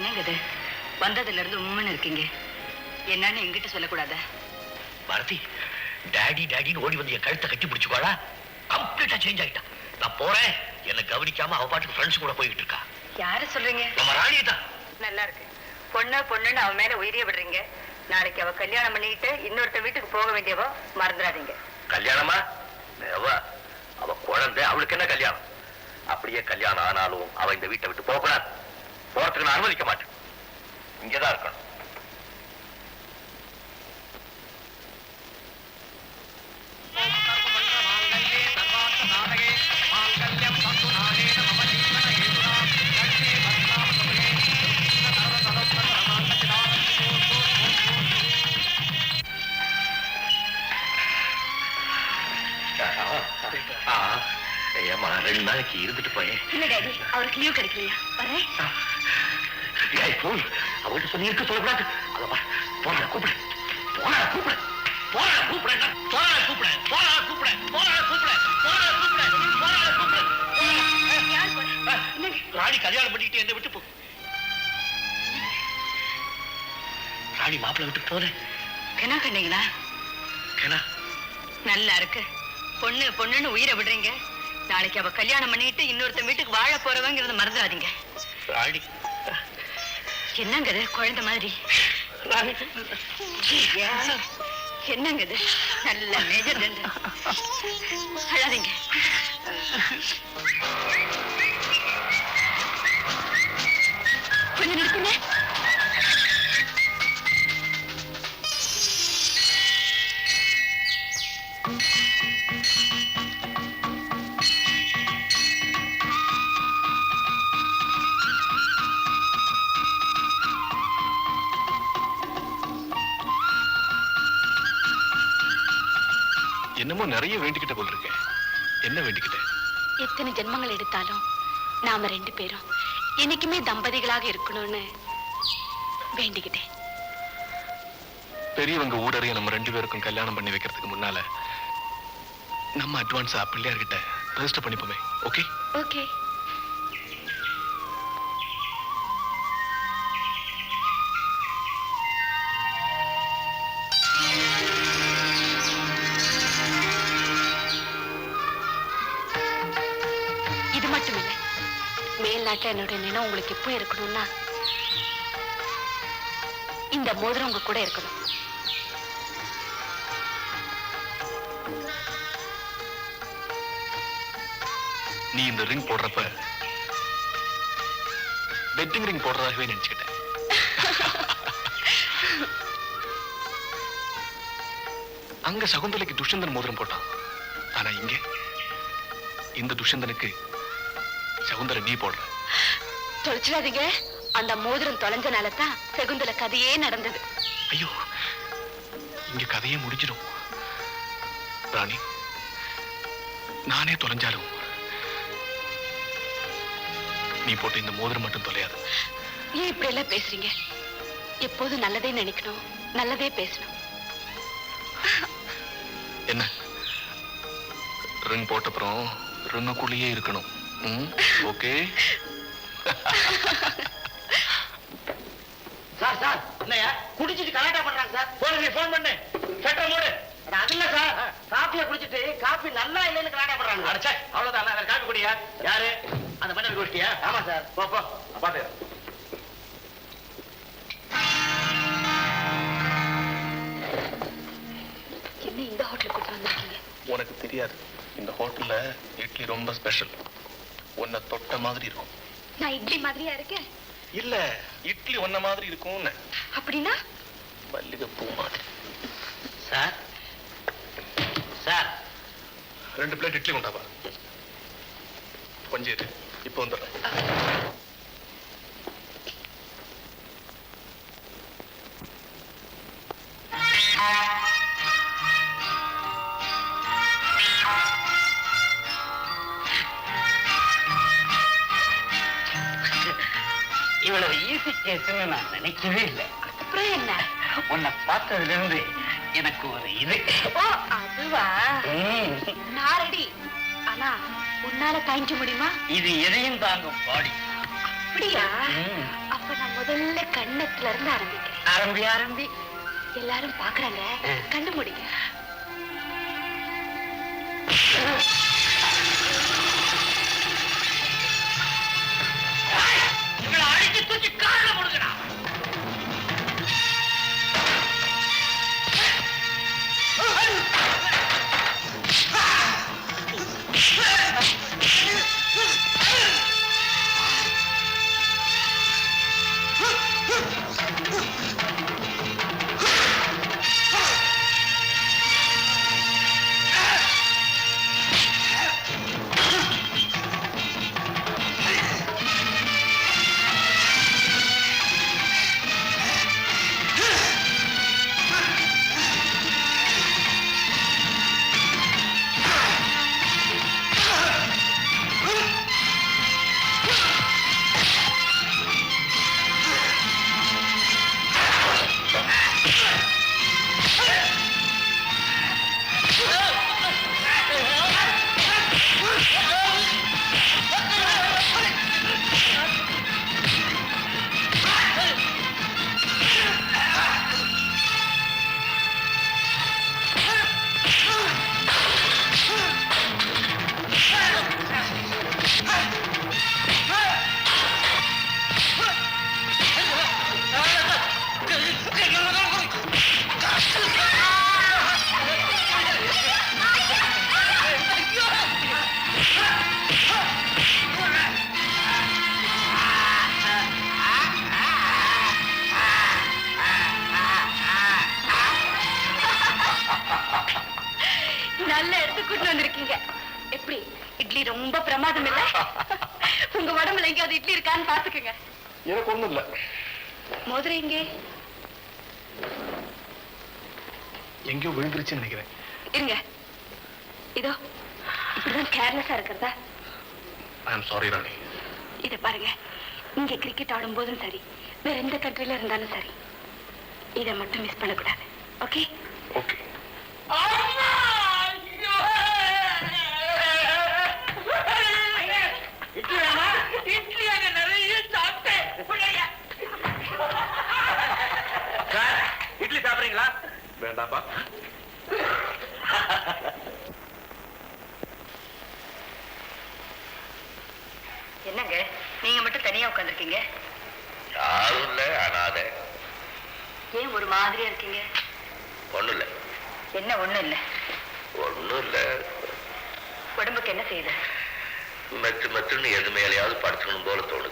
என்னங்க இது வந்ததுல இருந்து உண்மைன்னு இருக்கீங்க? என்னன்னு எங்கிட்ட சொல்லக்கூடாதா? பாரதி, டாடி டாடின்னு ஓடி வந்து என் கழுத்தை கட்டி பிடிச்சுக்கோளா? கம்ப்ளீட்டா சேஞ்ச் ஆயிட்டா. நான் போறேன், என்ன கவனிக்காம அவ பாட்டுக்கு ஃப்ரெண்ட்ஸ் கூட போய்கிட்டு இருக்கா. யாரு சொல்றீங்க? நம்ம ராணியை தான். நல்லா இருக்கு. பொண்ணுன்னு அவன் மேல உயிரிய விடுறீங்க. நாளைக்கு அவ கல்யாணம் பண்ணிட்டு இன்னொருத்த வீட்டுக்கு போக வேண்டியவோ மறந்துடாதீங்க. கல்யாணமா? அவ குழந்தை, அவளுக்கு என்ன கல்யாணம்? அப்படியே கல்யாணம் ஆனாலும் அவ இந்த வீட்டை விட்டு போகக்கூடாது. போறதுக்கு நான் அனுமதிக்க மாட்டேன். இங்கதான் இருக்கணும். ஏமா 2 நாளைக்கு இருந்துட்டு போயேன். இல்ல டாடி, அவருக்கு லீவ் கிடைக்கலையா? வரேன். அவள்கிட்ட சொல்லி இருக்க சொல்லக்கூடாது. போன கூப்பிடு, போன கூப்பிடு, போன கூப்பிடு, போன கூப்பிடு, போன கூப்பிடு, போன கூப்பிடு, போன கூப்பிடு, போன கூப்பிடு. ராணி கல்யாணம் பண்ணிக்கிட்டு என்ன விட்டு போ. ராணி மாப்பிள்ளை விட்டு போறேன். என்ன கண்டீங்களா? நல்லா இருக்கு. பொண்ணுன்னு உயிரை விடுறீங்க. நாளைக்கு அவ கல்யாணம் பண்ணிட்டு இன்னொருத்த வீட்டுக்கு வாழ போறவங்கிறத மறந்துடாதீங்க. ராணி என்னங்க இது குழந்தை மாதிரி? என்னங்க இது? நல்ல மேஜர் அழாதீங்க. கொஞ்சம் நிறுத்துங்க. என்னமோ நிறைய வேண்டிக்கிட்ட போல் இருக்கேன். என்ன வேண்டிக்கிட்ட? எத்தனை ஜென்மங்கள் எடுத்தாலும் நாம 2 பேரும் என்னைக்குமே தம்பதிகளாக இருக்கணும்னு வேண்டிக்கிட்டேன். பெரியவங்க ஊடறைய நம்ம 2 பேருக்கும் கல்யாணம் பண்ணி வைக்கிறதுக்கு முன்னால நம்ம அட்வான்ஸா பிள்ளையார்கிட்ட ரெஜிஸ்டர் பண்ணிப்போமே. ஓகே? ஓகே. மேல்நாட்டில் என்னோட நினைவு உங்களுக்கு எப்போ இருக்கணும்னா இந்த மோதிரம் உங்க கூட இருக்கணும். நீ இந்த ரிங் போடுறப்ப வெட்டிங் ரிங் போடுறதாகவே நினைச்சுக்கிட்டேன். அங்க சகுந்தலைக்கு துஷ்யந்தன் மோதிரம் போட்டான். ஆனா இங்க இந்த துஷ்யந்தனுக்கு சகுந்தலை நீ போடுற. தொலைச்சிடாதீங்க. அந்த மோதிரம் தொலைஞ்சனால தான் சகுந்தலை கதையே நடந்தது. ஐயோ, இங்க கதையே முடிஞ்சிடும். ராணி, நானே தொலைஞ்சாலும் நீ போட்டு இந்த மோதிரம் மட்டும் தொலையாது. ஏன் இப்படி எல்லாம் பேசுறீங்க? எப்போதும் நல்லதே நினைக்கணும், நல்லதே பேசணும். என்ன ரிங் போட்டப்புறம் ரிங்குக்குள்ளேயே இருக்கணும். ஓகே? சார் சார் என்னையா குடிச்சிட்டு கலாட்டா பண்றாங்க சார். போன் பண்ணு. சட்டை மூடு. அது இல்ல சார், காப்பியை குடிச்சிட்டு காப்பி நல்லா இல்லைன்னு கலாட்டா பண்றாங்க. அடச்சே, அவ்வளவுதான். வேற காப்பி குடியா? யாரு அந்த மன்னர் கோஷ்டியா? ஆமா சார். போ போ பாத்து. என்ன இந்த ஹோட்டலுக்கு கூட்டு வந்திருக்கீங்க? உனக்கு தெரியாது, இந்த ஹோட்டல்ல இட்லி ரொம்ப ஸ்பெஷல். உன்னை தொட்ட மாதிரி இருக்கும். நான் இட்லி மாதிரியா இருக்கேன்? இல்ல, இட்லி ஒன்ன மாதிரி இருக்கும். அப்படின்னா மல்லிகை பூ மாதிரி. சார் சார் 2 பிளேட் இட்லி கொண்டாப்பா. கொஞ்சம் இரு, இப்போ வந்துடுறேன். இவ்வளவு ஈஸி கேஸ்ன்னு நான் நினைக்கவே இல்லை. அப்புறம் என்ன? உன்னை பார்த்ததுல இருந்து எனக்கு ஒரு இது. ஓ, அதுவா? நான் ரெடி. ஆனா உன்னால தாங்கிக்க முடியுமா? இது எதையும் தாங்கும் பாடி. அப்படியா? அப்ப நான் முதல்ல கண்ணத்துல இருந்து ஆரம்பிக்கிறேன். ஆரம்பி எல்லாரும் பாக்குறாங்க, கண்ணு முடிங்க. இவளை அடிச்சு தூக்கி கால முடுங்கடா. நல்ல இடத்துக்கு கூட்டு வந்திருக்கீங்க. எப்படி இட்லி ரொம்ப பிரமாதம் இல்ல? உங்க உடம்புல எங்கேயாவது இட்லி இருக்கான்னு பாத்துக்கங்க. எனக்கு ஒண்ணும் இல்ல. மோதிரம் எங்கே? எங்கேயோ விழுந்துருச்சுன்னு நினைக்கிறேன். இருங்க, இதோ. இப்படிதான் கேர்லெஸ்ஸா இருக்கிறதா? ஐ அம் சாரி ராணி. இத பாருங்க, இங்க கிரிக்கெட் ஆடும் போதும் சரி, வேற எந்த கண்ட்ரில இருந்தாலும் சரி, இத மட்டும் மிஸ் பண்ணக்கூடாது. ஓகே? ஓகே. இட்லி அங்க நிறைய சாப்பிட்டேன். இட்லி சாப்பிடுறீங்களா? வேண்டாப்பா. என்னங்க நீங்க மட்டும் தனியா உட்காந்துருக்கீங்க? யாரும் இல்ல, அனாதை. ஏன் ஒரு மாதிரியா இருக்கீங்க? ஒண்ணும் இல்ல. என்ன ஒண்ணும் இல்ல? ஒண்ணும் இல்ல. உடம்புக்கு என்ன செய்யுது? மெத்து மெத்துன்னு எது மேலேயாவது படுத்துக்கணும் போல தோணுது.